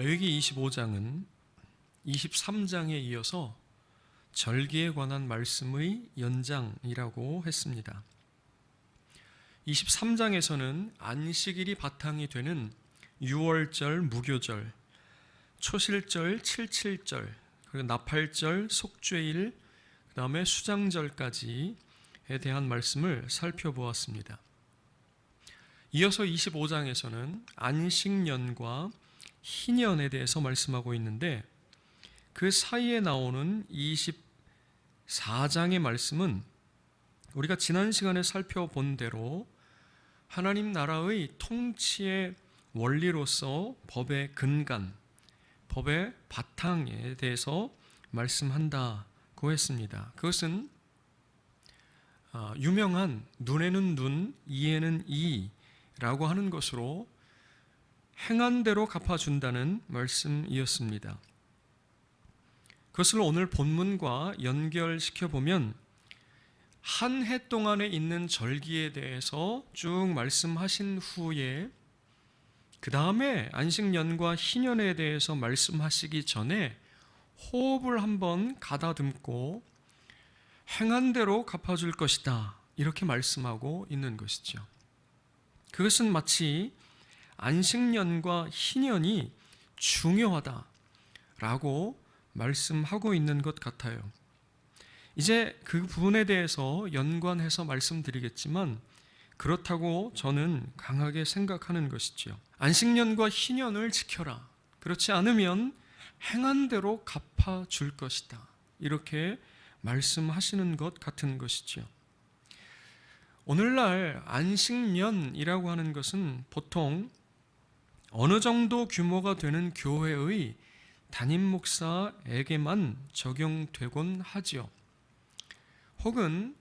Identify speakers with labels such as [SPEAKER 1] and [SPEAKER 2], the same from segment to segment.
[SPEAKER 1] 레위기 25장은 23장에 이어서 절기에 관한 말씀의 연장이라고 했습니다. 23장에서는 안식일이 바탕이 되는 유월절, 무교절, 초실절, 칠칠절, 그리고 나팔절, 속죄일, 그 다음에 수장절까지에 대한 말씀을 살펴보았습니다. 이어서 25장에서는 안식년과 희년에 대해서 말씀하고 있는데, 그 사이에 나오는 24장의 말씀은 우리가 지난 시간에 살펴본 대로 하나님 나라의 통치의 원리로서 법의 근간, 법의 바탕에 대해서 말씀한다고 했습니다. 그것은 유명한 눈에는 눈, 이에는 이라고 하는 것으로 행한 대로 갚아준다는 말씀이었습니다. 그것을 오늘 본문과 연결시켜 보면 한 해 동안에 있는 절기에 대해서 쭉 말씀하신 후에 그 다음에 안식년과 희년에 대해서 말씀하시기 전에 호흡을 한번 가다듬고 행한 대로 갚아줄 것이다, 이렇게 말씀하고 있는 것이죠. 그것은 마치 안식년과 희년이 중요하다라고 말씀하고 있는 것 같아요. 이제 그 부분에 대해서 연관해서 말씀드리겠지만, 그렇다고 저는 강하게 생각하는 것이지요. 안식년과 희년을 지켜라, 그렇지 않으면 행한 대로 갚아줄 것이다, 이렇게 말씀하시는 것 같은 것이지요. 오늘날 안식년이라고 하는 것은 보통 어느 정도 규모가 되는 교회의 담임 목사에게만 적용되곤 하지요. 혹은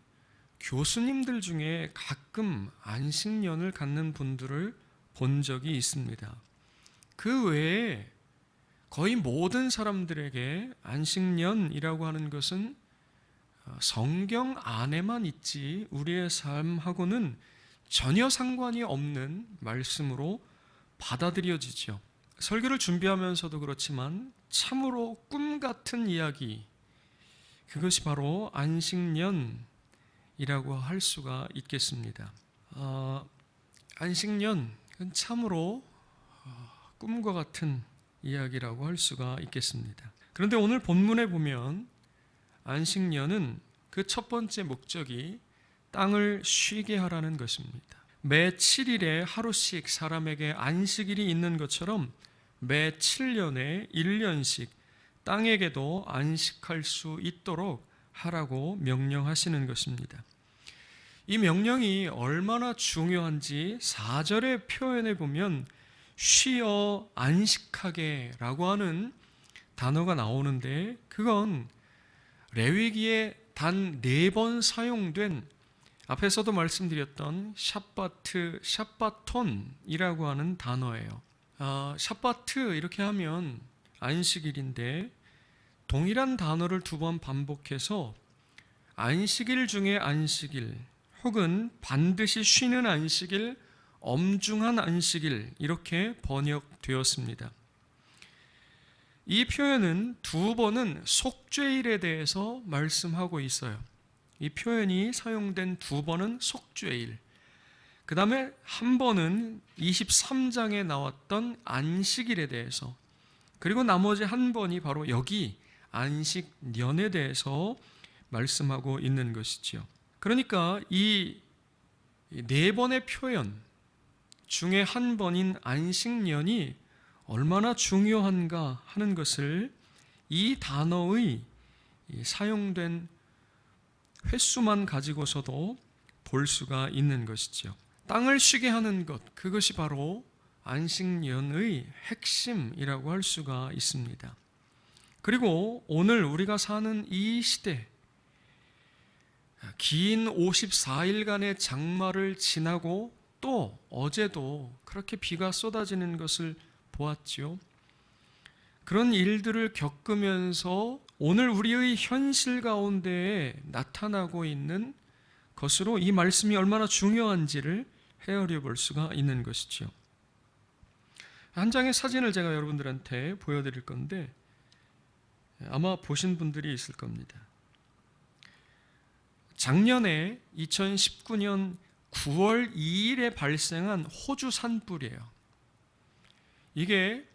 [SPEAKER 1] 교수님들 중에 가끔 안식년을 갖는 분들을 본 적이 있습니다. 그 외에 거의 모든 사람들에게 안식년이라고 하는 것은 성경 안에만 있지 우리의 삶하고는 전혀 상관이 없는 말씀으로 받아들여지죠. 설교를 준비하면서도 그렇지만 참으로 꿈 같은 이야기, 그것이 바로 안식년이라고 할 수가 있겠습니다. 안식년은 참으로 꿈과 같은 이야기라고 할 수가 있겠습니다. 그런데 오늘 본문에 보면 안식년은 그 첫 번째 목적이 땅을 쉬게 하라는 것입니다. 매 7일에 하루씩 사람에게 안식일이 있는 것처럼 매 7년에 1년씩 땅에게도 안식할 수 있도록 하라고 명령하시는 것입니다. 이 명령이 얼마나 중요한지 4절의 표현에 보면 쉬어 안식하게 라고 하는 단어가 나오는데, 그건 레위기에 단 4번 사용된, 앞에서도 말씀드렸던 샤바트, 샤바톤이라고 하는 단어예요. 샤바트 이렇게 하면 안식일인데, 동일한 단어를 2번 반복해서 안식일 중에 안식일, 혹은 반드시 쉬는 안식일, 엄중한 안식일, 이렇게 번역되었습니다. 이 표현은 2번은 속죄일에 대해서 말씀하고 있어요. 이 표현이 사용된 2번은 속죄일, 그 다음에 한 번은 23장에 나왔던 안식일에 대해서, 그리고 나머지 한 번이 바로 여기 안식년에 대해서 말씀하고 있는 것이지요. 그러니까 이 4번의 표현 중에 한 번인 안식년이 얼마나 중요한가 하는 것을 이 단어의 사용된 횟수만 가지고서도 볼 수가 있는 것이죠. 땅을 쉬게 하는 것, 그것이 바로 안식년의 핵심이라고 할 수가 있습니다. 그리고 오늘 우리가 사는 이 시대, 긴 54일간의 장마를 지나고 또 어제도 그렇게 비가 쏟아지는 것을 보았지요. 그런 일들을 겪으면서 오늘 우리의 현실 가운데에 나타나고 있는 것으로 이 말씀이 얼마나 중요한지를 헤아려 볼 수가 있는 것이죠. 한 장의 사진을 제가 여러분들한테 보여드릴 건데 아마 보신 분들이 있을 겁니다. 작년에 2019년 9월 2일에 발생한 호주 산불이에요. 이게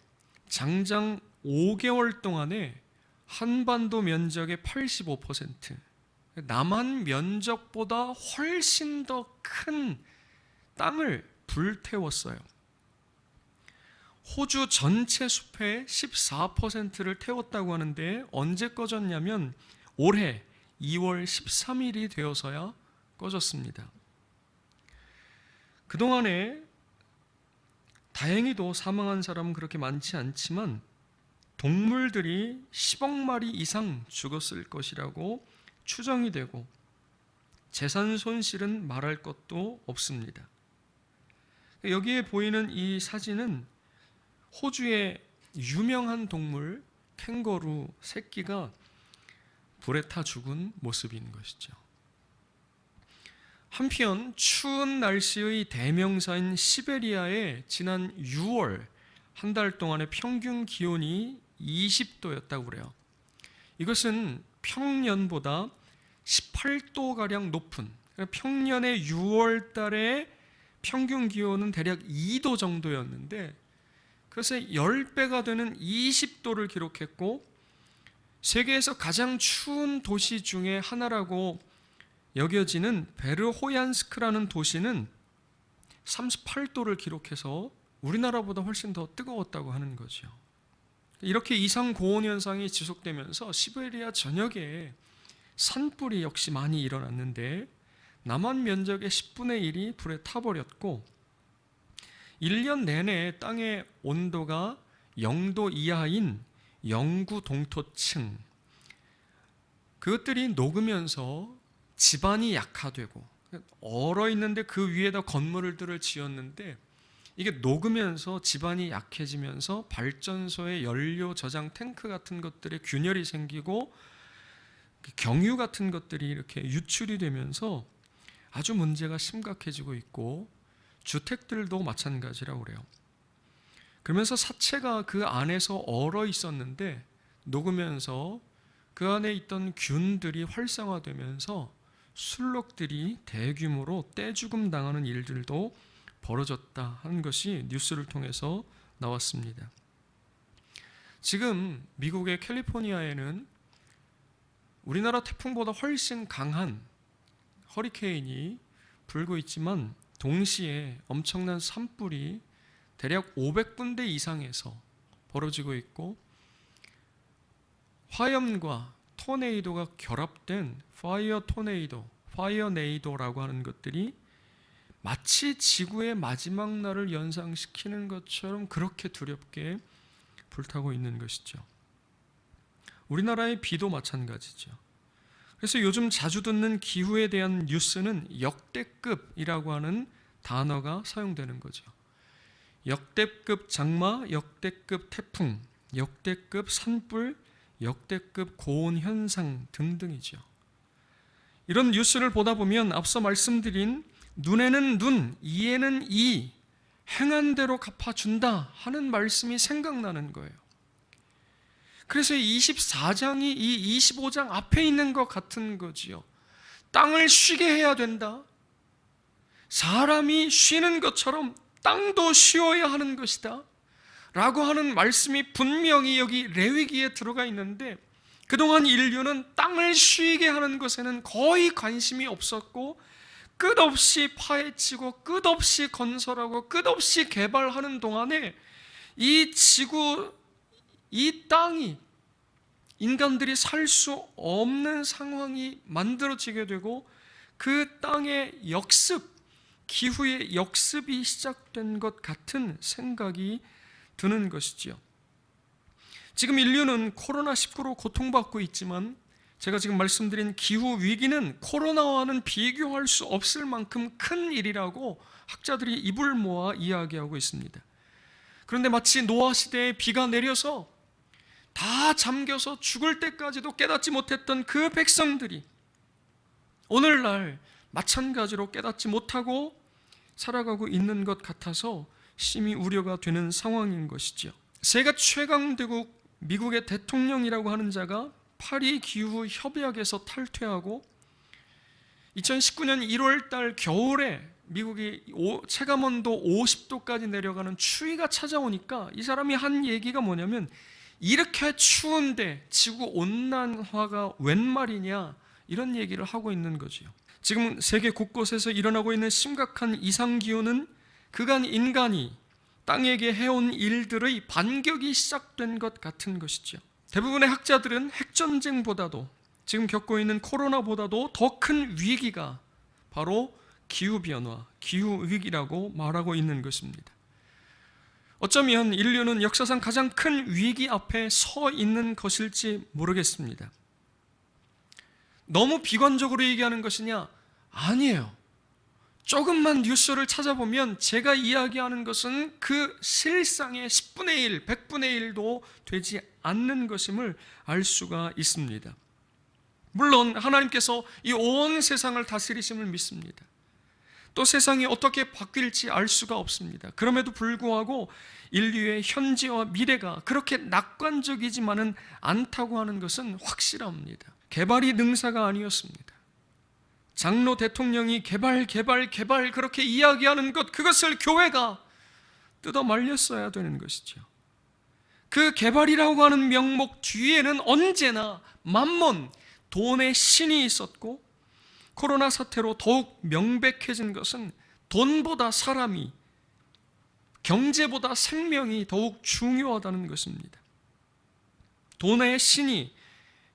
[SPEAKER 1] 장장 5개월 동안에 한반도 면적의 85%, 남한 면적보다 훨씬 더 큰 땅을 불태웠어요. 호주 전체 숲의 14%를 태웠다고 하는데 언제 꺼졌냐면 올해 2월 13일이 되어서야 꺼졌습니다. 그동안에 다행히도 사망한 사람은 그렇게 많지 않지만 동물들이 10억 마리 이상 죽었을 것이라고 추정이 되고 재산 손실은 말할 것도 없습니다. 여기에 보이는 이 사진은 호주의 유명한 동물 캥거루 새끼가 불에 타 죽은 모습인 것이죠. 한편 추운 날씨의 대명사인 시베리아의 지난 6월 한 달 동안의 평균 기온이 20도였다고 그래요. 이것은 평년보다 18도가량 높은, 평년의 6월 달에 평균 기온은 대략 2도 정도였는데 그래서 10배가 되는 20도를 기록했고 세계에서 가장 추운 도시 중에 하나라고 여겨지는 베르호얀스크라는 도시는 38도를 기록해서 우리나라보다 훨씬 더 뜨거웠다고 하는 거죠. 이렇게 이상 고온 현상이 지속되면서 시베리아 전역에 산불이 역시 많이 일어났는데 남한 면적의 10분의 1이 불에 타버렸고 1년 내내 땅의 온도가 0도 이하인 영구 동토층, 그것들이 녹으면서 지반이 약화되고 얼어있는데 그 위에다 건물들을 지었는데 이게 녹으면서 지반이 약해지면서 발전소의 연료 저장 탱크 같은 것들에 균열이 생기고 경유 같은 것들이 이렇게 유출이 되면서 아주 문제가 심각해지고 있고 주택들도 마찬가지라고 그래요. 그러면서 사체가 그 안에서 얼어 있었는데 녹으면서 그 안에 있던 균들이 활성화되면서 순록들이 대규모로 떼죽음 당하는 일들도 벌어졌다 하는 것이 뉴스를 통해서 나왔습니다. 지금 미국의 캘리포니아에는 우리나라 태풍보다 훨씬 강한 허리케인이 불고 있지만 동시에 엄청난 산불이 대략 500군데 이상에서 벌어지고 있고 화염과 토네이도가 결합된 파이어 토네이도, 파이어 네이도라고 하는 것들이 마치 지구의 마지막 날을 연상시키는 것처럼 그렇게 두렵게 불타고 있는 것이죠. 우리나라의 비도 마찬가지죠. 그래서 요즘 자주 듣는 기후에 대한 뉴스는 역대급이라고 하는 단어가 사용되는 거죠. 역대급 장마, 역대급 태풍, 역대급 산불, 역대급 고온 현상 등등이죠. 이런 뉴스를 보다 보면 앞서 말씀드린 눈에는 눈, 이에는 이, 행한 대로 갚아준다 하는 말씀이 생각나는 거예요. 그래서 24장이 이 25장 앞에 있는 것 같은 거지요. 땅을 쉬게 해야 된다. 사람이 쉬는 것처럼 땅도 쉬어야 하는 것이다 라고 하는 말씀이 분명히 여기 레위기에 들어가 있는데 그동안 인류는 땅을 쉬게 하는 것에는 거의 관심이 없었고 끝없이 파헤치고 끝없이 건설하고 끝없이 개발하는 동안에 이 지구, 이 땅이 인간들이 살 수 없는 상황이 만들어지게 되고 그 땅의 역습, 기후의 역습이 시작된 것 같은 생각이 드는 것이지요. 지금 인류는 코로나19로 고통받고 있지만 제가 지금 말씀드린 기후 위기는 코로나와는 비교할 수 없을 만큼 큰 일이라고 학자들이 입을 모아 이야기하고 있습니다. 그런데 마치 노아 시대에 비가 내려서 다 잠겨서 죽을 때까지도 깨닫지 못했던 그 백성들이 오늘날 마찬가지로 깨닫지 못하고 살아가고 있는 것 같아서 심히 우려가 되는 상황인 것이죠. 세계 최강대국 미국의 대통령이라고 하는 자가 파리 기후 협약에서 탈퇴하고 2019년 1월 달 겨울에 미국이 체감온도 50도까지 내려가는 추위가 찾아오니까 이 사람이 한 얘기가 뭐냐면, 이렇게 추운데 지구 온난화가 웬 말이냐, 이런 얘기를 하고 있는 거지요. 지금 세계 곳곳에서 일어나고 있는 심각한 이상기후는 그간 인간이 땅에게 해온 일들의 반격이 시작된 것 같은 것이죠. 대부분의 학자들은 핵전쟁보다도, 지금 겪고 있는 코로나보다도 더 큰 위기가 바로 기후변화, 기후위기라고 말하고 있는 것입니다. 어쩌면 인류는 역사상 가장 큰 위기 앞에 서 있는 것일지 모르겠습니다. 너무 비관적으로 얘기하는 것이냐? 아니에요. 조금만 뉴스를 찾아보면 제가 이야기하는 것은 그 실상의 10분의 1, 100분의 1도 되지 않는 것임을 알 수가 있습니다. 물론 하나님께서 이 온 세상을 다스리심을 믿습니다. 또 세상이 어떻게 바뀔지 알 수가 없습니다. 그럼에도 불구하고 인류의 현재와 미래가 그렇게 낙관적이지만은 않다고 하는 것은 확실합니다. 개발이 능사가 아니었습니다. 장로 대통령이 개발 그렇게 이야기하는 것, 그것을 교회가 뜯어 말렸어야 되는 것이죠. 그 개발이라고 하는 명목 뒤에는 언제나 만몬, 돈의 신이 있었고, 코로나 사태로 더욱 명백해진 것은 돈보다 사람이, 경제보다 생명이 더욱 중요하다는 것입니다. 돈의 신이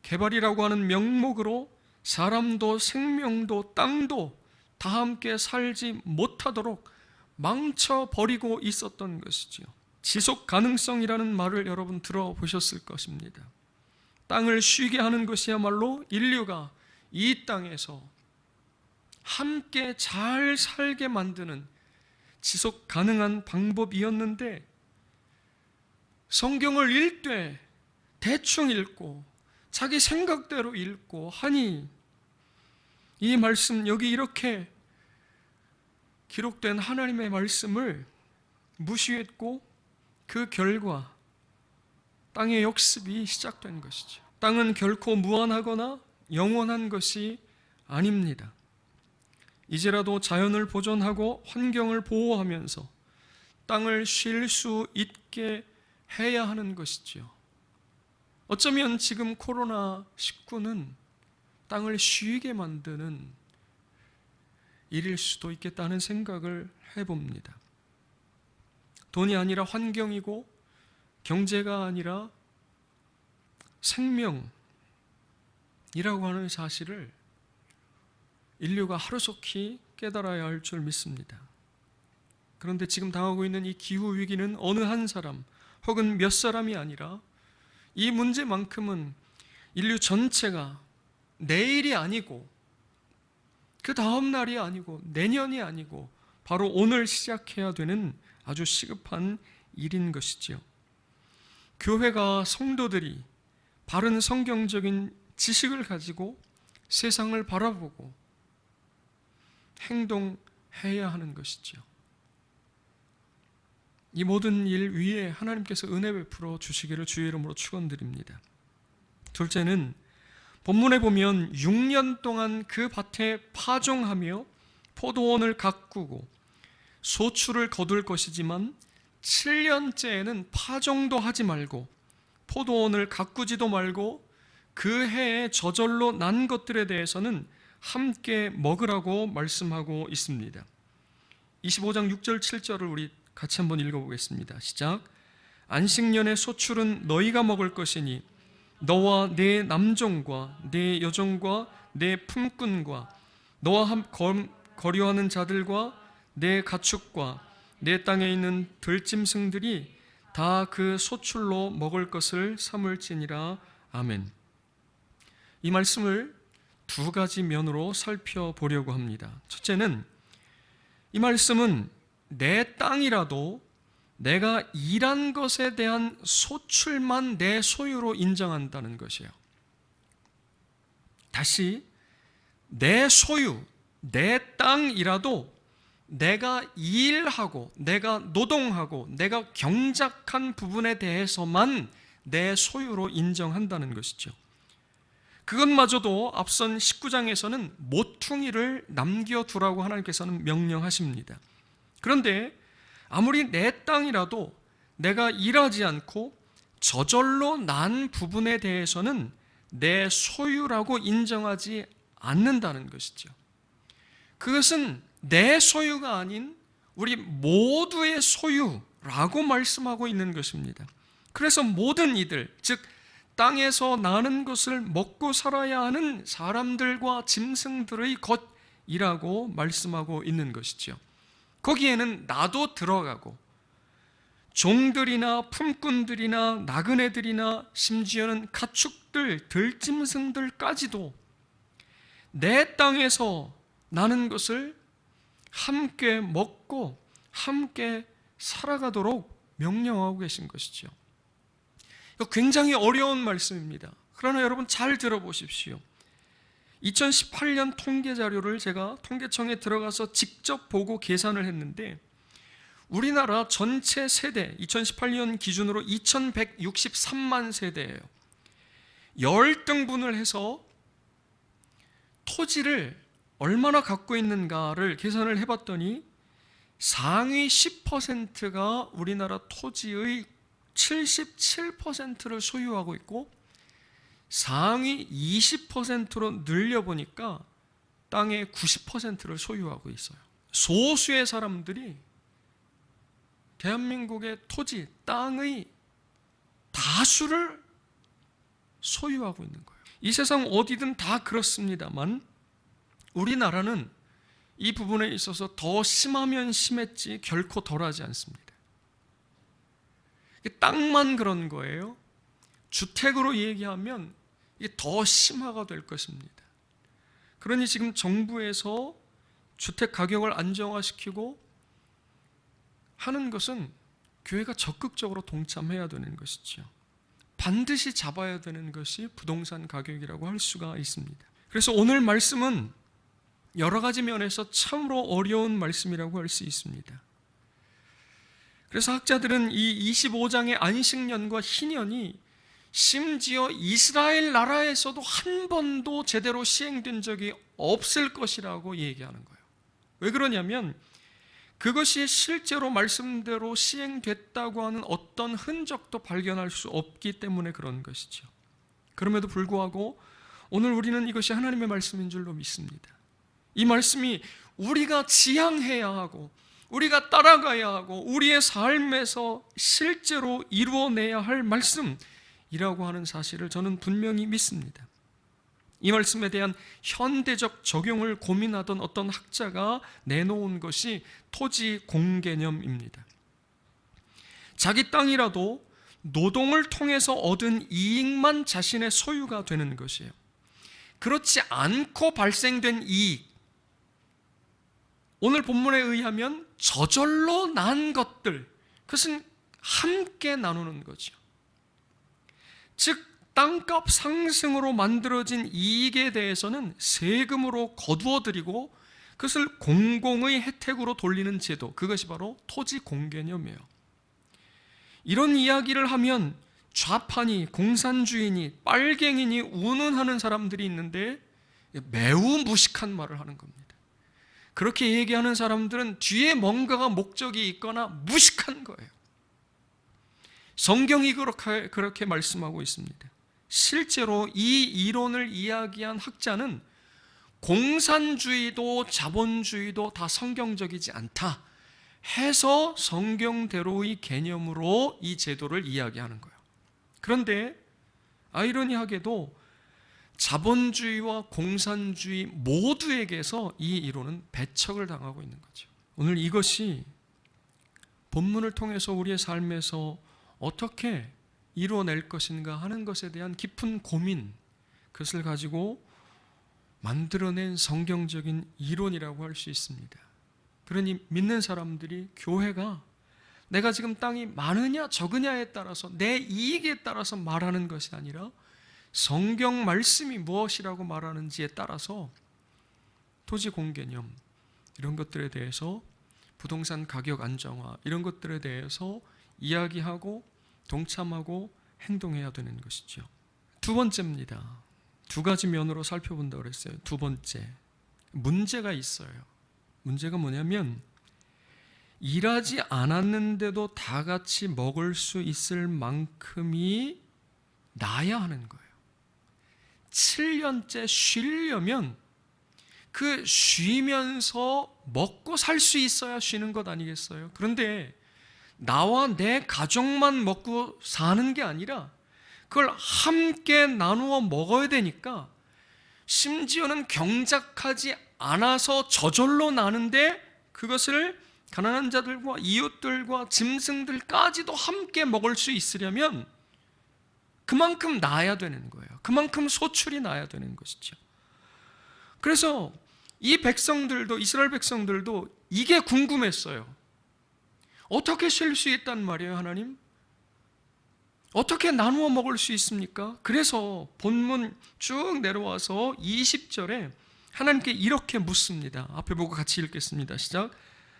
[SPEAKER 1] 개발이라고 하는 명목으로 사람도 생명도 땅도 다 함께 살지 못하도록 망쳐버리고 있었던 것이죠. 지속 가능성이라는 말을 여러분 들어보셨을 것입니다. 땅을 쉬게 하는 것이야말로 인류가 이 땅에서 함께 잘 살게 만드는 지속 가능한 방법이었는데, 성경을 읽되 대충 읽고 자기 생각대로 읽고 하니 이 말씀, 여기 이렇게 기록된 하나님의 말씀을 무시했고 그 결과 땅의 역습이 시작된 것이죠. 땅은 결코 무한하거나 영원한 것이 아닙니다. 이제라도 자연을 보존하고 환경을 보호하면서 땅을 쉴 수 있게 해야 하는 것이지요. 어쩌면 지금 코로나19는 땅을 쉬게 만드는 일일 수도 있겠다는 생각을 해봅니다. 돈이 아니라 환경이고 경제가 아니라 생명이라고 하는 사실을 인류가 하루속히 깨달아야 할 줄 믿습니다. 그런데 지금 당하고 있는 이 기후위기는 어느 한 사람 혹은 몇 사람이 아니라 이 문제만큼은 인류 전체가 내일이 아니고 그 다음 날이 아니고 내년이 아니고 바로 오늘 시작해야 되는 아주 시급한 일인 것이지요. 교회가, 성도들이 바른 성경적인 지식을 가지고 세상을 바라보고 행동해야 하는 것이지요. 이 모든 일 위에 하나님께서 은혜 베풀어 주시기를 주의 이름으로 축원드립니다. 둘째는 본문에 보면 6년 동안 그 밭에 파종하며 포도원을 가꾸고 소출을 거둘 것이지만 7년째에는 파종도 하지 말고 포도원을 가꾸지도 말고 그 해에 저절로 난 것들에 대해서는 함께 먹으라고 말씀하고 있습니다. 25장 6절 7절을 우리 같이 한번 읽어보겠습니다. 시작. 안식년의 소출은 너희가 먹을 것이니 너와 네 남종과 네 여종과 네 품꾼과 너와 거류하는 자들과 네 가축과 내 땅에 있는 들짐승들이 다 그 소출로 먹을 것을 삼을지니라. 아멘. 이 말씀을 두 가지 면으로 살펴보려고 합니다. 첫째는 이 말씀은 내 땅이라도 내가 일한 것에 대한 소출만 내 소유로 인정한다는 것이에요. 다시, 내 소유, 내 땅이라도 내가 일하고 내가 노동하고 내가 경작한 부분에 대해서만 내 소유로 인정한다는 것이죠. 그것마저도 앞선 19장에서는 모퉁이를 남겨두라고 하나님께서는 명령하십니다. 그런데 아무리 내 땅이라도 내가 일하지 않고 저절로 난 부분에 대해서는 내 소유라고 인정하지 않는다는 것이죠. 그것은 내 소유가 아닌 우리 모두의 소유라고 말씀하고 있는 것입니다. 그래서 모든 이들, 즉 땅에서 나는 것을 먹고 살아야 하는 사람들과 짐승들의 것이라고 말씀하고 있는 것이죠. 거기에는 나도 들어가고 종들이나 품꾼들이나 나그네들이나 심지어는 가축들, 들짐승들까지도 내 땅에서 나는 것을 함께 먹고 함께 살아가도록 명령하고 계신 것이죠. 이거 굉장히 어려운 말씀입니다. 그러나 여러분 잘 들어보십시오. 2018년 통계 자료를 제가 통계청에 들어가서 직접 보고 계산을 했는데 우리나라 전체 세대 2018년 기준으로 2163만 세대예요. 10등분을 해서 토지를 얼마나 갖고 있는가를 계산을 해봤더니 상위 10%가 우리나라 토지의 77%를 소유하고 있고 상위 20%로 늘려보니까 땅의 90%를 소유하고 있어요. 소수의 사람들이 대한민국의 토지, 땅의 다수를 소유하고 있는 거예요. 이 세상 어디든 다 그렇습니다만 우리나라는 이 부분에 있어서 더 심하면 심했지 결코 덜하지 않습니다. 땅만 그런 거예요. 주택으로 얘기하면 이게 더 심화가 될 것입니다. 그러니 지금 정부에서 주택 가격을 안정화시키고 하는 것은 교회가 적극적으로 동참해야 되는 것이죠. 반드시 잡아야 되는 것이 부동산 가격이라고 할 수가 있습니다. 그래서 오늘 말씀은 여러 가지 면에서 참으로 어려운 말씀이라고 할 수 있습니다. 그래서 학자들은 이 25장의 안식년과 희년이 심지어 이스라엘 나라에서도 한 번도 제대로 시행된 적이 없을 것이라고 얘기하는 거예요. 왜 그러냐면 그것이 실제로 말씀대로 시행됐다고 하는 어떤 흔적도 발견할 수 없기 때문에 그런 것이죠. 그럼에도 불구하고 오늘 우리는 이것이 하나님의 말씀인 줄로 믿습니다. 이 말씀이 우리가 지향해야 하고 우리가 따라가야 하고 우리의 삶에서 실제로 이루어내야 할 말씀이라고 하는 사실을 저는 분명히 믿습니다. 이 말씀에 대한 현대적 적용을 고민하던 어떤 학자가 내놓은 것이 토지 공개념입니다. 자기 땅이라도 노동을 통해서 얻은 이익만 자신의 소유가 되는 것이에요. 그렇지 않고 발생된 이익, 오늘 본문에 의하면 저절로 난 것들, 그것은 함께 나누는 거죠. 즉 땅값 상승으로 만들어진 이익에 대해서는 세금으로 거두어들이고 그것을 공공의 혜택으로 돌리는 제도, 그것이 바로 토지 공개념이에요. 이런 이야기를 하면 좌파니 공산주의니 빨갱이니 운운하는 사람들이 있는데 매우 무식한 말을 하는 겁니다. 그렇게 얘기하는 사람들은 뒤에 뭔가가 목적이 있거나 무식한 거예요. 성경이 그렇게 말씀하고 있습니다. 실제로 이 이론을 이야기한 학자는 공산주의도 자본주의도 다 성경적이지 않다 해서 성경대로의 개념으로 이 제도를 이야기하는 거예요. 그런데 아이러니하게도 자본주의와 공산주의 모두에게서 이 이론은 배척을 당하고 있는 거죠. 오늘 이것이 본문을 통해서 우리의 삶에서 어떻게 이루어낼 것인가 하는 것에 대한 깊은 고민, 그것을 가지고 만들어낸 성경적인 이론이라고 할 수 있습니다. 그러니 믿는 사람들이 교회가 내가 지금 땅이 많으냐 적으냐에 따라서 내 이익에 따라서 말하는 것이 아니라 성경 말씀이 무엇이라고 말하는지에 따라서 토지 공개념 이런 것들에 대해서 부동산 가격 안정화 이런 것들에 대해서 이야기하고 동참하고 행동해야 되는 것이죠. 두 번째입니다. 두 가지 면으로 살펴본다고 그랬어요. 두 번째, 문제가 있어요. 문제가 뭐냐면 일하지 않았는데도 다 같이 먹을 수 있을 만큼이 나야 하는 거예요. 7년째 쉬려면 그 쉬면서 먹고 살 수 있어야 쉬는 것 아니겠어요? 그런데 나와 내 가족만 먹고 사는 게 아니라 그걸 함께 나누어 먹어야 되니까 심지어는 경작하지 않아서 저절로 나는데 그것을 가난한 자들과 이웃들과 짐승들까지도 함께 먹을 수 있으려면 그만큼 나야 되는 거예요. 그만큼 소출이 나야 되는 것이죠. 그래서 이 백성들도, 이스라엘 백성들도 이게 궁금했어요. 어떻게 쉴 수 있단 말이에요, 하나님? 어떻게 나누어 먹을 수 있습니까? 그래서 본문 쭉 내려와서 20절에 하나님께 이렇게 묻습니다. 앞에 보고 같이 읽겠습니다. 시작.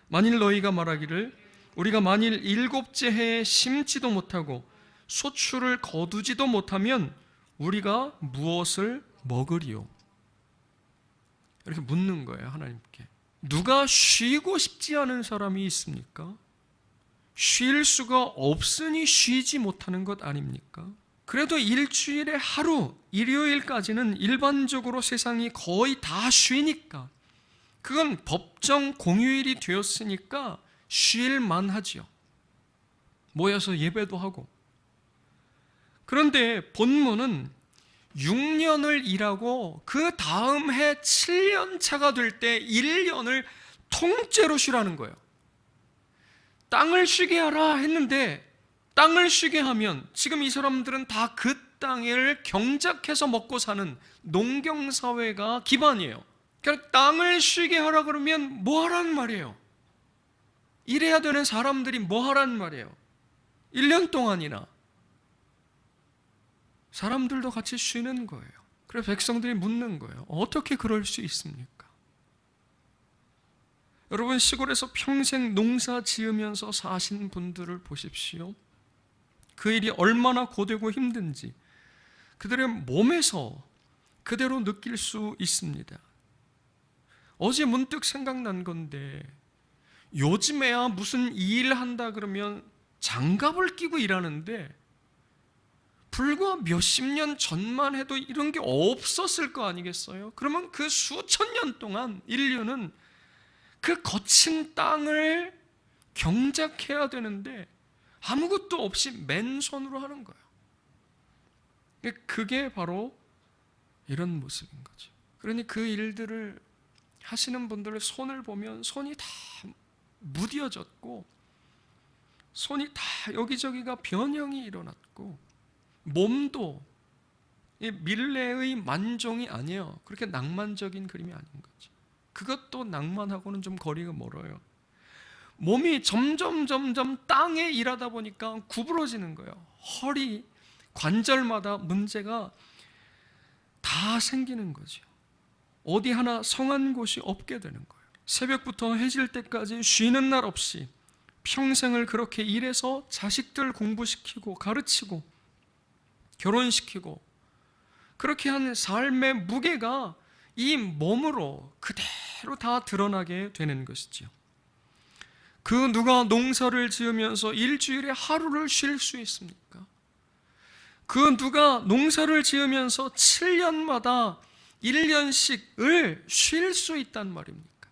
[SPEAKER 1] 만일 너희가 말하기를 우리가 만일 7째 해에 심지도 못하고 소출을 거두지도 못하면 우리가 무엇을 먹으리요? 이렇게 묻는 거예요, 하나님께. 누가 쉬고 싶지 않은 사람이 있습니까? 쉴 수가 없으니 쉬지 못하는 것 아닙니까? 그래도 일주일에 하루, 일요일까지는 일반적으로 세상이 거의 다 쉬니까 그건 법정 공휴일이 되었으니까 쉴만 하지요. 모여서 예배도 하고. 그런데 본문은 6년을 일하고 그 다음 해 7년 차가 될 때 1년을 통째로 쉬라는 거예요. 땅을 쉬게 하라 했는데 땅을 쉬게 하면 지금 이 사람들은 다 그 땅을 경작해서 먹고 사는 농경사회가 기반이에요. 그러니까 땅을 쉬게 하라 그러면 뭐 하라는 말이에요? 일해야 되는 사람들이 뭐 하라는 말이에요? 1년 동안이나 사람들도 같이 쉬는 거예요. 그래서 백성들이 묻는 거예요. 어떻게 그럴 수 있습니까? 여러분, 시골에서 평생 농사 지으면서 사신 분들을 보십시오. 그 일이 얼마나 고되고 힘든지 그들의 몸에서 그대로 느낄 수 있습니다. 어제 문득 생각난 건데 요즘에야 무슨 일 한다 그러면 장갑을 끼고 일하는데 불과 몇십 년 전만 해도 이런 게 없었을 거 아니겠어요? 그러면 그 수천 년 동안 인류는 그 거친 땅을 경작해야 되는데 아무것도 없이 맨손으로 하는 거예요. 그게 바로 이런 모습인 거죠. 그러니 그 일들을 하시는 분들의 손을 보면 손이 다 무뎌졌고 손이 다 여기저기가 변형이 일어났고 몸도 밀레의 만종이 아니에요. 그렇게 낭만적인 그림이 아닌 거죠. 그것도 낭만하고는 좀 거리가 멀어요. 몸이 점점 땅에 일하다 보니까 구부러지는 거예요. 허리, 관절마다 문제가 다 생기는 거죠. 어디 하나 성한 곳이 없게 되는 거예요. 새벽부터 해질 때까지 쉬는 날 없이 평생을 그렇게 일해서 자식들 공부시키고 가르치고 결혼시키고 그렇게 한 삶의 무게가 이 몸으로 그대로 다 드러나게 되는 것이죠. 그 누가 농사를 지으면서 일주일에 하루를 쉴 수 있습니까? 그 누가 농사를 지으면서 7년마다 1년씩을 쉴 수 있단 말입니까?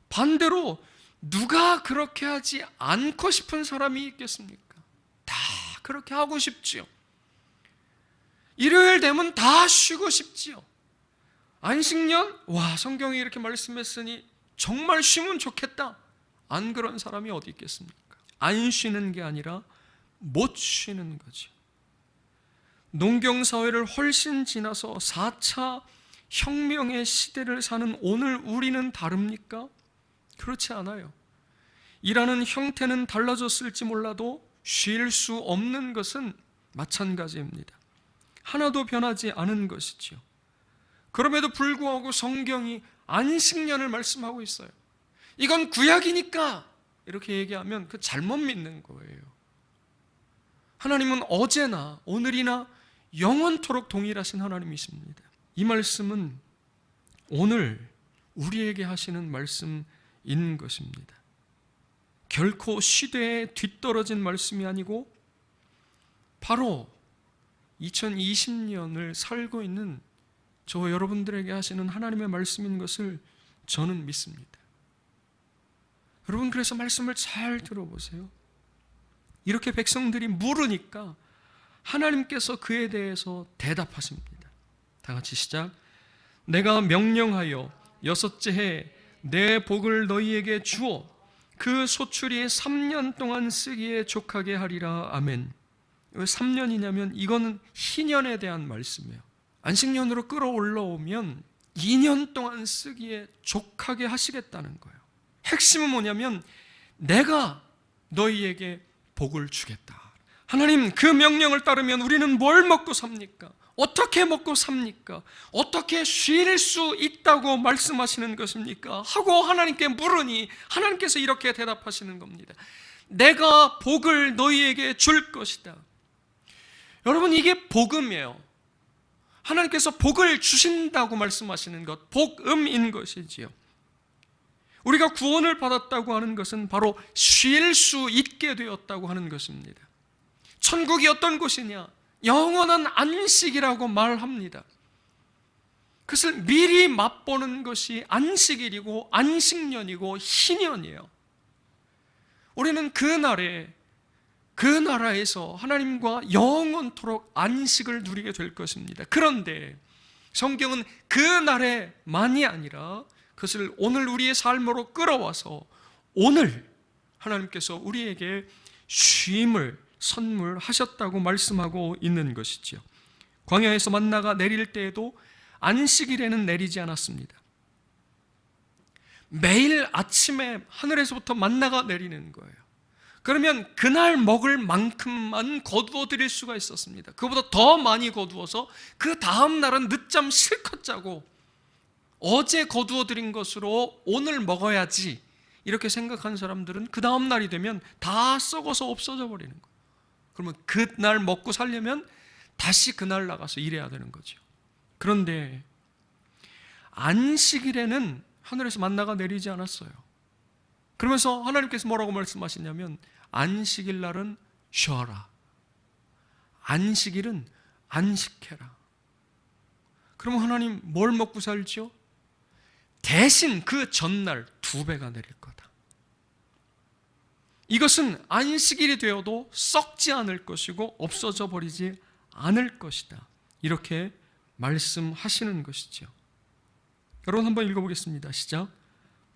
[SPEAKER 1] 반대로 누가 그렇게 하지 않고 싶은 사람이 있겠습니까? 다 그렇게 하고 싶지요. 일요일 되면 다 쉬고 싶지요. 안식년? 와, 성경이 이렇게 말씀했으니 정말 쉬면 좋겠다. 안 그런 사람이 어디 있겠습니까? 안 쉬는 게 아니라 못 쉬는 거죠. 농경사회를 훨씬 지나서 4차 혁명의 시대를 사는 오늘 우리는 다릅니까? 그렇지 않아요. 일하는 형태는 달라졌을지 몰라도 쉴 수 없는 것은 마찬가지입니다. 하나도 변하지 않은 것이지요. 그럼에도 불구하고 성경이 안식년을 말씀하고 있어요. 이건 구약이니까 이렇게 얘기하면 그 잘못 믿는 거예요. 하나님은 어제나 오늘이나 영원토록 동일하신 하나님이십니다. 이 말씀은 오늘 우리에게 하시는 말씀인 것입니다. 결코 시대에 뒤떨어진 말씀이 아니고 바로 2020년을 살고 있는 저 여러분들에게 하시는 하나님의 말씀인 것을 저는 믿습니다. 여러분, 그래서 말씀을 잘 들어보세요. 이렇게 백성들이 물으니까 하나님께서 그에 대해서 대답하십니다. 다 같이 시작. 내가 명령하여 6째 해에 내 복을 너희에게 주어 그 소출이 3년 동안 쓰기에 족하게 하리라. 아멘. 왜 3년이냐면 이거는 희년에 대한 말씀이에요. 안식년으로 끌어올라오면 2년 동안 쓰기에 족하게 하시겠다는 거예요. 핵심은 뭐냐면 내가 너희에게 복을 주겠다. 하나님, 그 명령을 따르면 우리는 뭘 먹고 삽니까? 어떻게 먹고 삽니까? 어떻게 쉴 수 있다고 말씀하시는 것입니까? 하고 하나님께 물으니 하나님께서 이렇게 대답하시는 겁니다. 내가 복을 너희에게 줄 것이다. 여러분, 이게 복음이에요. 하나님께서 복을 주신다고 말씀하시는 것, 복음인 것이지요. 우리가 구원을 받았다고 하는 것은 바로 쉴 수 있게 되었다고 하는 것입니다. 천국이 어떤 곳이냐? 영원한 안식이라고 말합니다. 그것을 미리 맛보는 것이 안식일이고 안식년이고 희년이에요. 우리는 그 나라에서 하나님과 영원토록 안식을 누리게 될 것입니다. 그런데 성경은 그 날에만이 아니라 그것을 오늘 우리의 삶으로 끌어와서 오늘 하나님께서 우리에게 쉼을 선물하셨다고 말씀하고 있는 것이지요. 광야에서 만나가 내릴 때에도 안식일에는 내리지 않았습니다. 매일 아침에 하늘에서부터 만나가 내리는 거예요. 그러면 그날 먹을 만큼만 거두어 드릴 수가 있었습니다. 그보다 더 많이 거두어서 그 다음 날은 늦잠 실컷 자고 어제 거두어 드린 것으로 오늘 먹어야지 이렇게 생각한 사람들은 그 다음 날이 되면 다 썩어서 없어져 버리는 거예요. 그러면 그날 먹고 살려면 다시 그날 나가서 일해야 되는 거죠. 그런데 안식일에는 하늘에서 만나가 내리지 않았어요. 그러면서 하나님께서 뭐라고 말씀하시냐면 안식일 날은 쉬어라. 안식일은 안식해라. 그러면 하나님 뭘 먹고 살죠? 대신 그 전날 2배가 내릴 거다. 이것은 안식일이 되어도 썩지 않을 것이고 없어져 버리지 않을 것이다. 이렇게 말씀하시는 것이죠. 여러분 한번 읽어보겠습니다. 시작.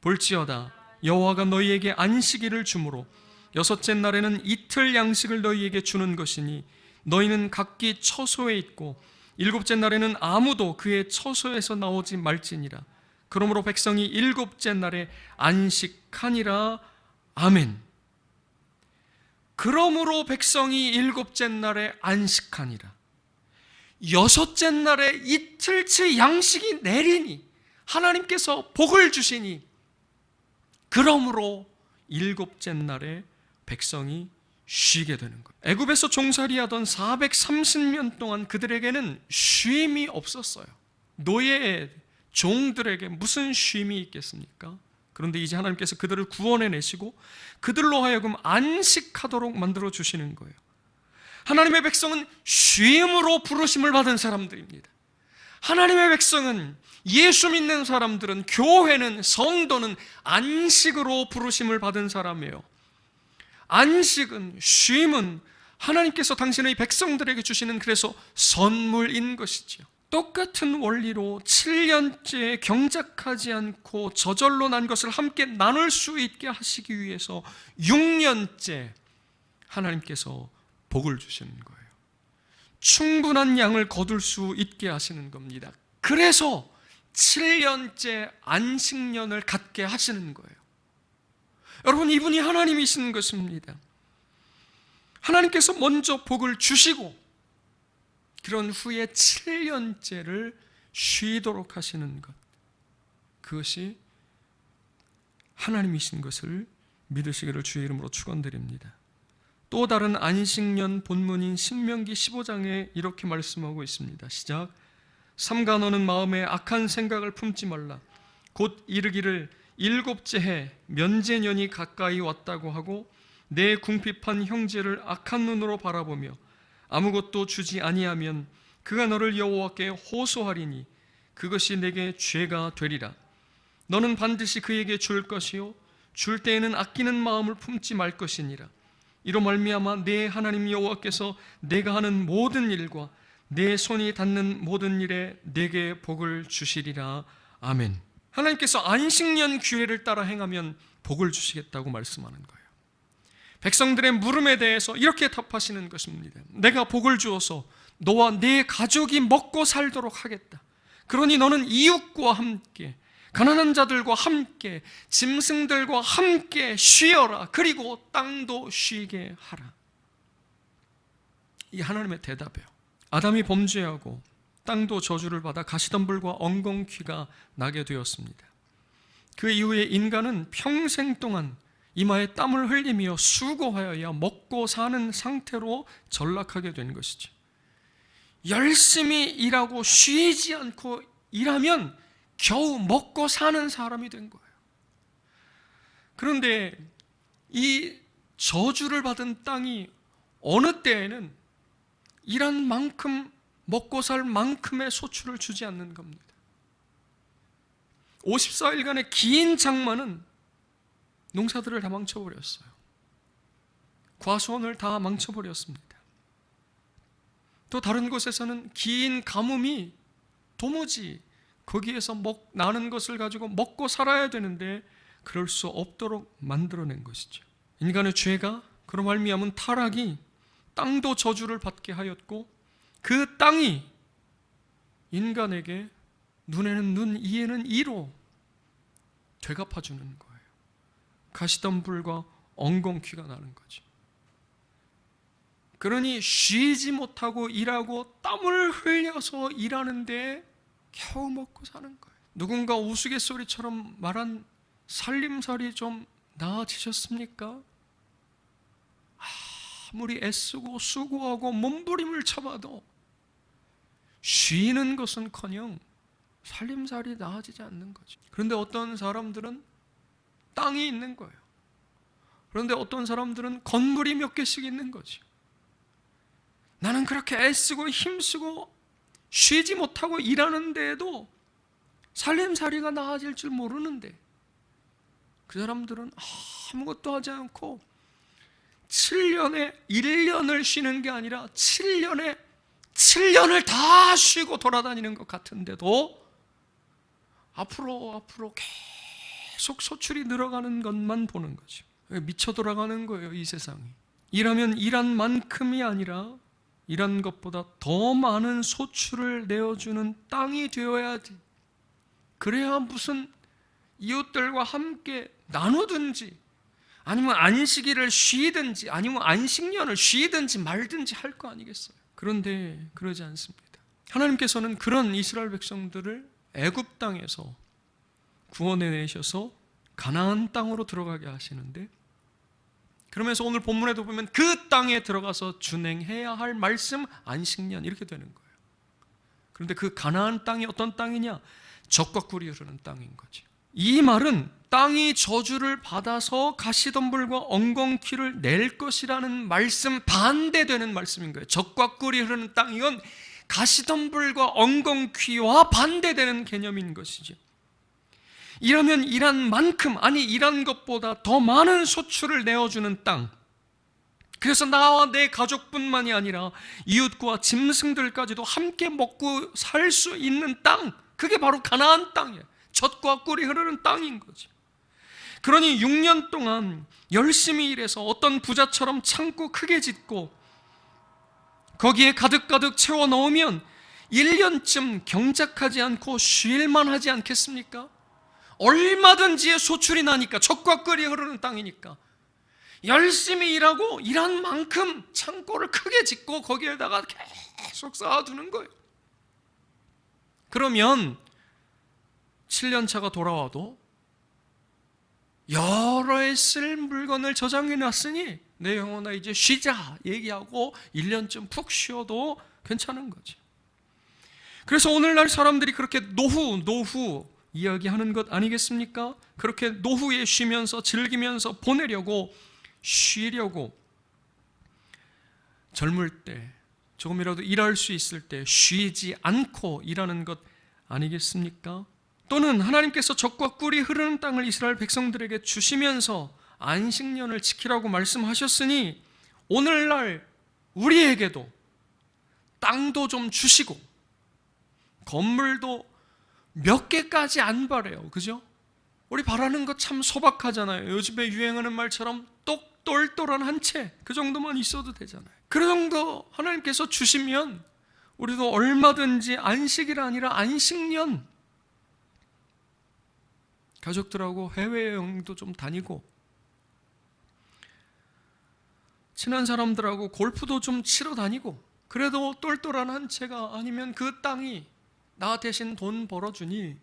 [SPEAKER 1] 볼지어다 여호와가 너희에게 안식일을 주므로 6째 날에는 이틀 양식을 너희에게 주는 것이니 너희는 각기 처소에 있고 7째 날에는 아무도 그의 처소에서 나오지 말지니라. 그러므로 백성이 7째 날에 안식하니라. 아멘. 그러므로 백성이 7째 날에 안식하니라. 6째 날에 이틀치 양식이 내리니 하나님께서 복을 주시니 그러므로 7째 날에 백성이 쉬게 되는 거예요. 애굽에서 종살이하던 430년 동안 그들에게는 쉼이 없었어요. 노예의 종들에게 무슨 쉼이 있겠습니까? 그런데 이제 하나님께서 그들을 구원해내시고 그들로 하여금 안식하도록 만들어 주시는 거예요. 하나님의 백성은 쉼으로 부르심을 받은 사람들입니다. 하나님의 백성은, 예수 믿는 사람들은, 교회는, 성도는 안식으로 부르심을 받은 사람이에요. 안식은, 쉼은 하나님께서 당신의 백성들에게 주시는 그래서 선물인 것이죠. 똑같은 원리로 7년째 경작하지 않고 저절로 난 것을 함께 나눌 수 있게 하시기 위해서 6년째 하나님께서 복을 주시는 거예요. 충분한 양을 거둘 수 있게 하시는 겁니다. 그래서 7년째 안식년을 갖게 하시는 거예요. 여러분, 이분이 하나님이신 것입니다. 하나님께서 먼저 복을 주시고 그런 후에 7년째를 쉬도록 하시는 것, 그것이 하나님이신 것을 믿으시기를 주의 이름으로 축원드립니다. 또 다른 안식년 본문인 신명기 15장에 이렇게 말씀하고 있습니다. 시작. 삼가 너는 마음에 악한 생각을 품지 말라. 곧 이르기를 일곱째 해 면제년이 가까이 왔다고 하고 내 궁핍한 형제를 악한 눈으로 바라보며 아무것도 주지 아니하면 그가 너를 여호와께 호소하리니 그것이 내게 죄가 되리라. 너는 반드시 그에게 줄 것이요 줄 때에는 아끼는 마음을 품지 말 것이니라. 이로 말미암아 내 하나님 여호와께서 내가 하는 모든 일과 내 손이 닿는 모든 일에 내게 복을 주시리라. 아멘. 하나님께서 안식년 규례를 따라 행하면 복을 주시겠다고 말씀하는 거예요. 백성들의 물음에 대해서 이렇게 답하시는 것입니다. 내가 복을 주어서 너와 네 가족이 먹고 살도록 하겠다. 그러니 너는 이웃과 함께 가난한 자들과 함께 짐승들과 함께 쉬어라. 그리고 땅도 쉬게 하라. 이 하나님의 대답이에요. 아담이 범죄하고 땅도 저주를 받아 가시덤불과 엉겅퀴가 나게 되었습니다. 그 이후에 인간은 평생 동안 이마에 땀을 흘리며 수고하여야 먹고 사는 상태로 전락하게 된 것이죠. 열심히 일하고 쉬지 않고 일하면 겨우 먹고 사는 사람이 된 거예요. 그런데 이 저주를 받은 땅이 어느 때에는 일한 만큼 먹고 살 만큼의 소출을 주지 않는 겁니다. 54일간의 긴 장마는 농사들을 다 망쳐버렸어요. 과수원을 다 망쳐버렸습니다. 또 다른 곳에서는 긴 가뭄이 도무지 거기에서 나는 것을 가지고 먹고 살아야 되는데 그럴 수 없도록 만들어낸 것이죠. 인간의 죄가 그로 말미암은 타락이 땅도 저주를 받게 하였고 그 땅이 인간에게 눈에는 눈, 이에는 이로 되갚아주는 거예요. 가시덤불과 엉겅퀴가 나는 거죠. 그러니 쉬지 못하고 일하고 땀을 흘려서 일하는데 겨우 먹고 사는 거예요. 누군가 우스갯소리처럼 말한 살림살이 좀 나아지셨습니까? 아무리 애쓰고 수고하고 몸부림을 쳐봐도 쉬는 것은커녕 살림살이 나아지지 않는 거죠. 그런데 어떤 사람들은 땅이 있는 거예요. 그런데 어떤 사람들은 건물이 몇 개씩 있는 거죠. 나는 그렇게 애쓰고 힘쓰고 쉬지 못하고 일하는데도 살림살이가 나아질 줄 모르는데 그 사람들은 아무것도 하지 않고 7년에 1년을 쉬는 게 아니라 7년을 다 쉬고 돌아다니는 것 같은데도 앞으로 계속 소출이 늘어가는 것만 보는 거죠. 미쳐 돌아가는 거예요, 이 세상이. 일하면 일한 만큼이 아니라 일한 것보다 더 많은 소출을 내어주는 땅이 되어야지. 그래야 무슨 이웃들과 함께 나누든지 아니면 안식일을 쉬든지 아니면 안식년을 쉬든지 말든지 할 거 아니겠어요. 그런데 그러지 않습니다. 하나님께서는 그런 이스라엘 백성들을 애굽 땅에서 구원해내셔서 가나안 땅으로 들어가게 하시는데, 그러면서 오늘 본문에도 보면 그 땅에 들어가서 준행해야 할 말씀 안식년 이렇게 되는 거예요. 그런데 그 가나안 땅이 어떤 땅이냐? 젖과 꿀이 흐르는 땅인 거죠. 이 말은 땅이 저주를 받아서 가시덤불과 엉겅퀴를 낼 것이라는 말씀 반대되는 말씀인 거예요. 젖과 꿀이 흐르는 땅이건 가시덤불과 엉겅퀴와 반대되는 개념인 것이죠. 이러면 일한 만큼, 아니 일한 것보다 더 많은 소출을 내어주는 땅, 그래서 나와 내 가족뿐만이 아니라 이웃과 짐승들까지도 함께 먹고 살 수 있는 땅, 그게 바로 가나안 땅이에요. 젖과 꿀이 흐르는 땅인 거지. 그러니 6년 동안 열심히 일해서 어떤 부자처럼 창고 크게 짓고 거기에 가득가득 채워 넣으면 1년쯤 경작하지 않고 쉴만 하지 않겠습니까? 얼마든지 소출이 나니까, 젖과 꿀이 흐르는 땅이니까 열심히 일하고 일한 만큼 창고를 크게 짓고 거기에다가 계속 쌓아두는 거예요. 그러면 7년 차가 돌아와도 여러 해 쓸 물건을 저장해 놨으니 내 영혼아 이제 쉬자 얘기하고 1년쯤 푹 쉬어도 괜찮은 거지. 그래서 오늘날 사람들이 그렇게 노후 이야기하는 것 아니겠습니까? 그렇게 노후에 쉬면서 즐기면서 보내려고 쉬려고 젊을 때 조금이라도 일할 수 있을 때 쉬지 않고 일하는 것 아니겠습니까? 또는 하나님께서 젖과 꿀이 흐르는 땅을 이스라엘 백성들에게 주시면서 안식년을 지키라고 말씀하셨으니 오늘날 우리에게도 땅도 좀 주시고 건물도 몇 개까지 안 바래요. 그죠? 우리 바라는 것 참 소박하잖아요. 요즘에 유행하는 말처럼 똘똘한 한 채, 그 정도만 있어도 되잖아요. 그 정도 하나님께서 주시면 우리도 얼마든지 안식일 아니라 안식년, 가족들하고 해외여행도 좀 다니고 친한 사람들하고 골프도 좀 치러 다니고, 그래도 똘똘한 한 채가 아니면 그 땅이 나 대신 돈 벌어주니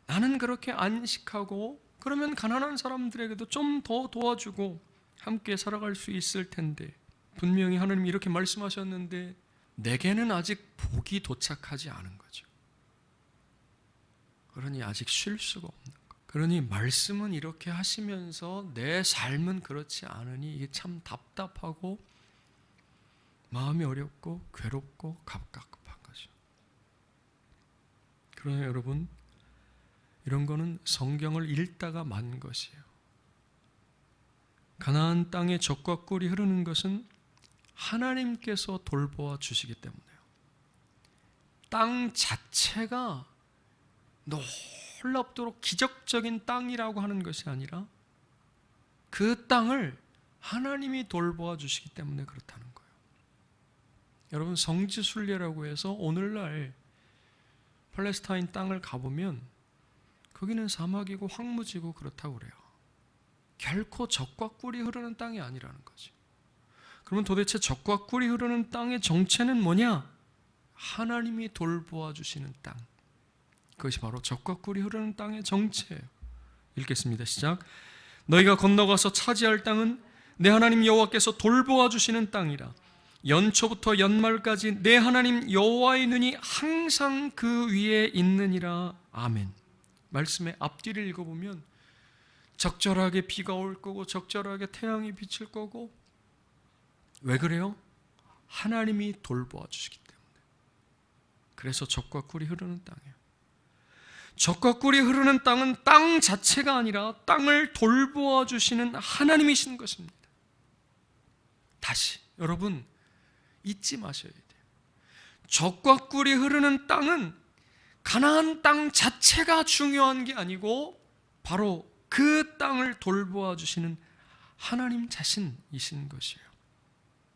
[SPEAKER 1] 나는 그렇게 안식하고, 그러면 가난한 사람들에게도 좀 더 도와주고 함께 살아갈 수 있을 텐데, 분명히 하나님이 이렇게 말씀하셨는데 내게는 아직 복이 도착하지 않은 거죠. 그러니 아직 쉴 수가 없는 거. 그러니 말씀은 이렇게 하시면서 내 삶은 그렇지 않으니 이게 참 답답하고 마음이 어렵고 괴롭고 갑갑한 거죠. 그러나 여러분, 이런 거는 성경을 읽다가 만 것이에요. 가나안 땅에 젖과 꿀이 흐르는 것은 하나님께서 돌보아 주시기 때문에요. 땅 자체가 놀랍도록 기적적인 땅이라고 하는 것이 아니라 그 땅을 하나님이 돌보아 주시기 때문에 그렇다는 거예요. 여러분, 성지순례라고 해서 오늘날 팔레스타인 땅을 가보면 거기는 사막이고 황무지고 그렇다고 그래요. 결코 젖과 꿀이 흐르는 땅이 아니라는 거지. 그러면 도대체 젖과 꿀이 흐르는 땅의 정체는 뭐냐? 하나님이 돌보아 주시는 땅. 그것이 바로 젖과 꿀이 흐르는 땅의 정체예요. 읽겠습니다. 시작. 너희가 건너가서 차지할 땅은 내 하나님 여호와께서 돌보아 주시는 땅이라. 연초부터 연말까지 내 하나님 여호와의 눈이 항상 그 위에 있느니라. 아멘. 말씀의 앞뒤를 읽어보면 적절하게 비가 올 거고 적절하게 태양이 비칠 거고, 왜 그래요? 하나님이 돌보아 주시기 때문에. 그래서 젖과 꿀이 흐르는 땅이에요. 젖과 꿀이 흐르는 땅은 땅 자체가 아니라 땅을 돌보아 주시는 하나님이신 것입니다. 다시 여러분 잊지 마셔야 돼요. 젖과 꿀이 흐르는 땅은 가나안 땅 자체가 중요한 게 아니고 바로 그 땅을 돌보아 주시는 하나님 자신이신 것이에요.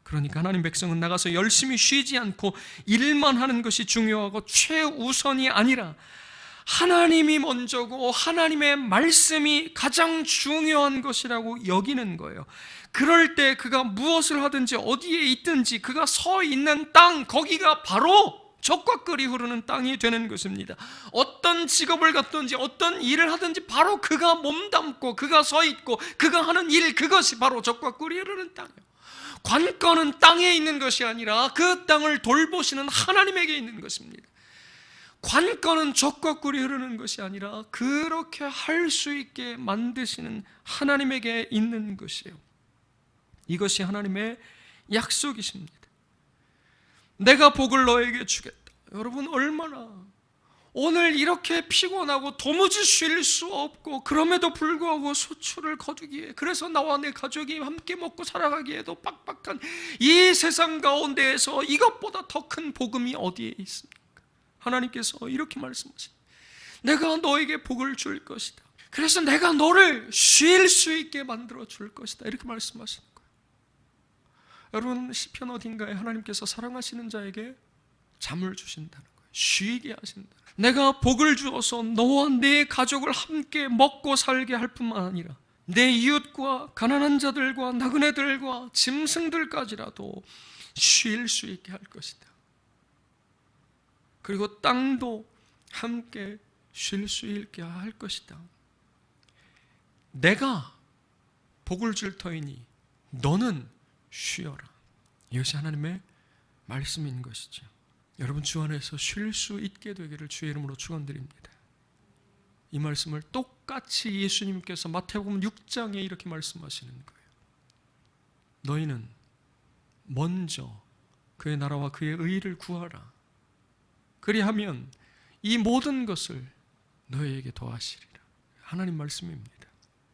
[SPEAKER 1] 그러니까 하나님 백성은 나가서 열심히 쉬지 않고 일만 하는 것이 중요하고 최우선이 아니라 하나님이 먼저고 하나님의 말씀이 가장 중요한 것이라고 여기는 거예요. 그럴 때 그가 무엇을 하든지 어디에 있든지 그가 서 있는 땅, 거기가 바로 젖과 꿀이 흐르는 땅이 되는 것입니다. 어떤 직업을 갖든지 어떤 일을 하든지 바로 그가 몸담고 그가 서 있고 그가 하는 일, 그것이 바로 젖과 꿀이 흐르는 땅이에요. 관건은 땅에 있는 것이 아니라 그 땅을 돌보시는 하나님에게 있는 것입니다. 관건은 젖과 꿀이 흐르는 것이 아니라 그렇게 할 수 있게 만드시는 하나님에게 있는 것이에요. 이것이 하나님의 약속이십니다. 내가 복을 너에게 주겠다. 여러분, 얼마나 오늘 이렇게 피곤하고 도무지 쉴 수 없고 그럼에도 불구하고 소출을 거두기에, 그래서 나와 내 가족이 함께 먹고 살아가기에도 빡빡한 이 세상 가운데에서 이것보다 더 큰 복음이 어디에 있습니까? 하나님께서 이렇게 말씀하십니다. 내가 너에게 복을 줄 것이다. 그래서 내가 너를 쉴 수 있게 만들어 줄 것이다. 이렇게 말씀하시는 거예요. 여러분, 시편 어딘가에 하나님께서 사랑하시는 자에게 잠을 주신다는 거예요. 쉬게 하신다. 내가 복을 주어서 너와 내 가족을 함께 먹고 살게 할 뿐만 아니라 내 이웃과 가난한 자들과 나그네들과 짐승들까지라도 쉴 수 있게 할 것이다. 그리고 땅도 함께 쉴 수 있게 할 것이다. 내가 복을 줄 터이니 너는 쉬어라. 이것이 하나님의 말씀인 것이죠. 여러분, 주 안에서 쉴 수 있게 되기를 주의 이름으로 축원드립니다. 이 말씀을 똑같이 예수님께서 마태복음 6장에 이렇게 말씀하시는 거예요. 너희는 먼저 그의 나라와 그의 의를 구하라. 그리하면 이 모든 것을 너희에게 더하시리라. 하나님 말씀입니다.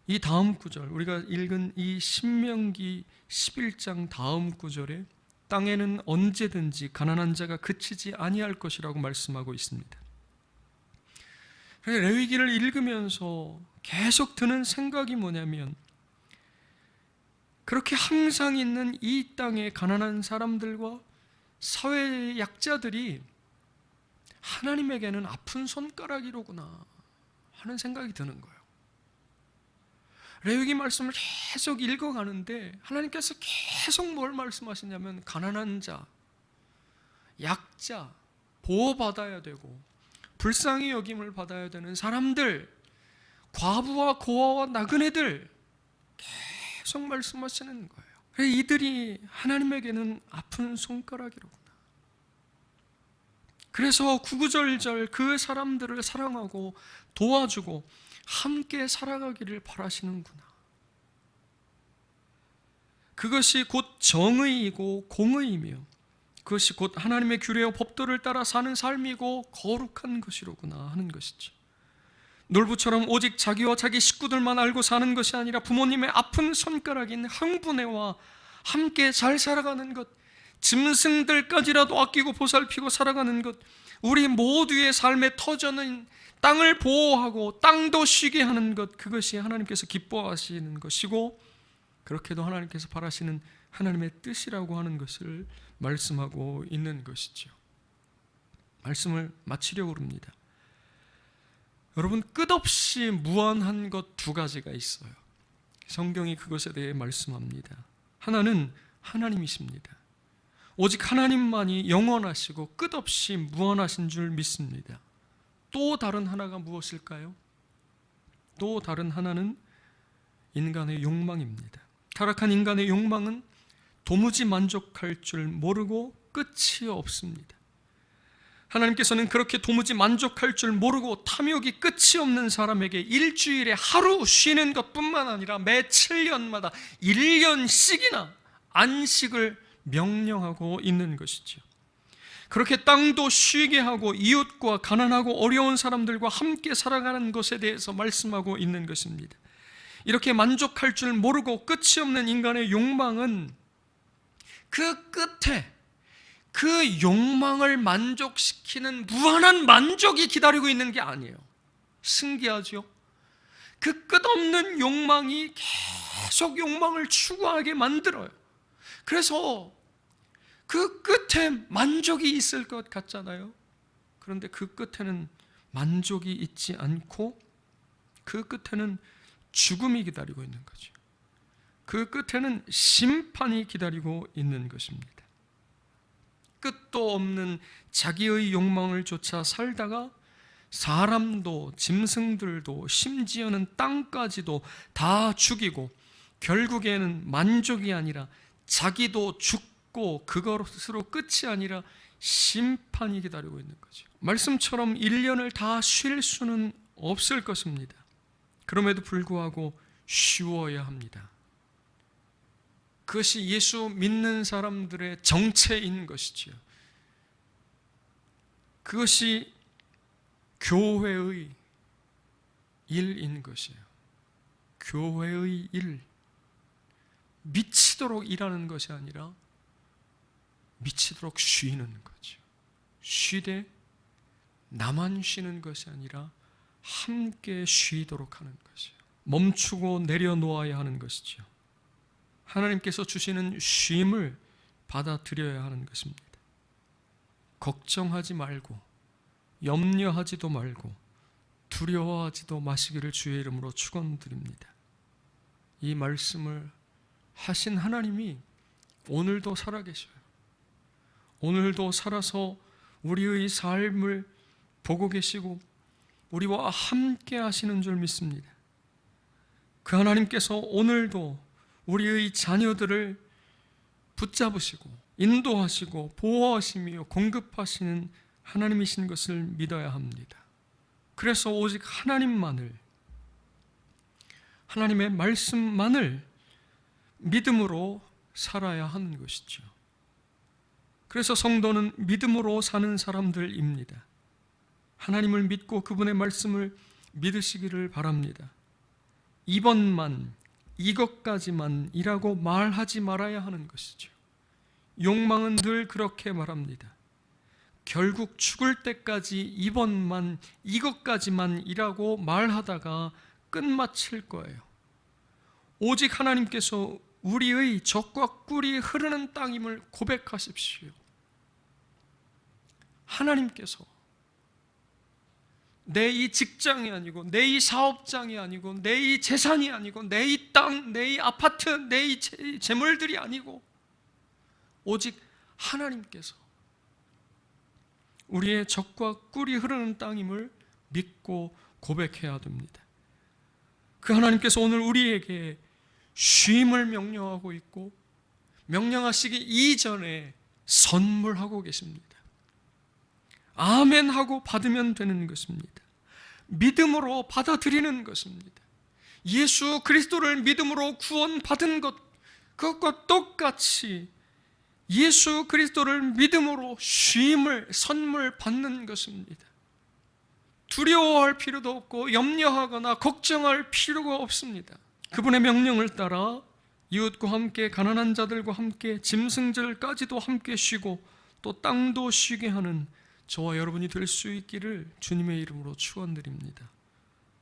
[SPEAKER 1] 이 다음 구절, 우리가 읽은 이 신명기 11장 다음 구절에 땅에는 언제든지 가난한 자가 그치지 아니할 것이라고 말씀하고 있습니다. 레위기를 읽으면서 계속 드는 생각이 뭐냐면, 그렇게 항상 있는 이 땅의 가난한 사람들과 사회의 약자들이 하나님에게는 아픈 손가락이로구나 하는 생각이 드는 거예요. 레위기 말씀을 계속 읽어가는데 하나님께서 계속 뭘 말씀하시냐면, 가난한 자, 약자, 보호받아야 되고 불쌍히 여김을 받아야 되는 사람들, 과부와 고아와 나그네들 계속 말씀하시는 거예요. 이들이 하나님에게는 아픈 손가락이로구나. 그래서 구구절절 그 사람들을 사랑하고 도와주고 함께 살아가기를 바라시는구나. 그것이 곧 정의이고 공의이며 그것이 곧 하나님의 규례와 법도를 따라 사는 삶이고 거룩한 것이로구나 하는 것이죠. 놀부처럼 오직 자기와 자기 식구들만 알고 사는 것이 아니라 부모님의 아픈 손가락인 흥분해와 함께 잘 살아가는 것, 짐승들까지라도 아끼고 보살피고 살아가는 것, 우리 모두의 삶의 터전인 땅을 보호하고 땅도 쉬게 하는 것, 그것이 하나님께서 기뻐하시는 것이고 그렇게도 하나님께서 바라시는 하나님의 뜻이라고 하는 것을 말씀하고 있는 것이죠. 말씀을 마치려고 합니다. 여러분, 끝없이 무한한 것 두 가지가 있어요. 성경이 그것에 대해 말씀합니다. 하나는 하나님이십니다. 오직 하나님만이 영원하시고 끝없이 무한하신 줄 믿습니다. 또 다른 하나가 무엇일까요? 또 다른 하나는 인간의 욕망입니다. 타락한 인간의 욕망은 도무지 만족할 줄 모르고 끝이 없습니다. 하나님께서는 그렇게 도무지 만족할 줄 모르고 탐욕이 끝이 없는 사람에게 일주일에 하루 쉬는 것뿐만 아니라 매 7년마다 1년씩이나 안식을 명령하고 있는 것이죠. 그렇게 땅도 쉬게 하고 이웃과 가난하고 어려운 사람들과 함께 살아가는 것에 대해서 말씀하고 있는 것입니다. 이렇게 만족할 줄 모르고 끝이 없는 인간의 욕망은 그 끝에 그 욕망을 만족시키는 무한한 만족이 기다리고 있는 게 아니에요. 신기하죠? 그 끝없는 욕망이 계속 욕망을 추구하게 만들어요. 그래서 그 끝에 만족이 있을 것 같잖아요. 그런데 그 끝에는 만족이 있지 않고 그 끝에는 죽음이 기다리고 있는 거죠. 그 끝에는 심판이 기다리고 있는 것입니다. 끝도 없는 자기의 욕망을 쫓아 살다가 사람도 짐승들도 심지어는 땅까지도 다 죽이고 결국에는 만족이 아니라 자기도 죽고 그것으로 끝이 아니라 심판이 기다리고 있는 거죠. 말씀처럼 1년을 다 쉴 수는 없을 것입니다. 그럼에도 불구하고 쉬어야 합니다. 그것이 예수 믿는 사람들의 정체인 것이지요. 그것이 교회의 일인 것이에요. 교회의 일. 미치도록 일하는 것이 아니라 미치도록 쉬는 거죠. 쉬되 나만 쉬는 것이 아니라 함께 쉬도록 하는 것이에요. 멈추고 내려놓아야 하는 것이죠. 하나님께서 주시는 쉼을 받아들여야 하는 것입니다. 걱정하지 말고 염려하지도 말고 두려워하지도 마시기를 주의 이름으로 축원드립니다. 이 말씀을 하신 하나님이 오늘도 살아계셔요. 오늘도 살아서 우리의 삶을 보고 계시고 우리와 함께 하시는 줄 믿습니다. 그 하나님께서 오늘도 우리의 자녀들을 붙잡으시고 인도하시고 보호하시며 공급하시는 하나님이신 것을 믿어야 합니다. 그래서 오직 하나님만을, 하나님의 말씀만을 믿음으로 살아야 하는 것이죠. 그래서 성도는 믿음으로 사는 사람들입니다. 하나님을 믿고 그분의 말씀을 믿으시기를 바랍니다. 이번만, 이것까지만이라고 말하지 말아야 하는 것이죠. 욕망은 늘 그렇게 말합니다. 결국 죽을 때까지 이번만, 이것까지만이라고 말하다가 끝마칠 거예요. 오직 하나님께서 우리의 젖과 꿀이 흐르는 땅임을 고백하십시오. 하나님께서 내 이 직장이 아니고, 내 이 사업장이 아니고, 내 이 재산이 아니고, 내 이 땅, 내 이 아파트, 내 이 재물들이 아니고, 오직 하나님께서 우리의 젖과 꿀이 흐르는 땅임을 믿고 고백해야 됩니다. 그 하나님께서 오늘 우리에게 쉼을 명령하고 있고, 명령하시기 이전에 선물하고 계십니다. 아멘 하고 받으면 되는 것입니다. 믿음으로 받아들이는 것입니다. 예수 그리스도를 믿음으로 구원받은 것, 그것과 똑같이 예수 그리스도를 믿음으로 쉼을 선물 받는 것입니다. 두려워할 필요도 없고 염려하거나 걱정할 필요가 없습니다. 그분의 명령을 따라 이웃과 함께, 가난한 자들과 함께, 짐승들까지도 함께 쉬고 또 땅도 쉬게 하는 저와 여러분이 될 수 있기를 주님의 이름으로 축원드립니다.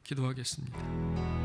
[SPEAKER 1] 기도하겠습니다.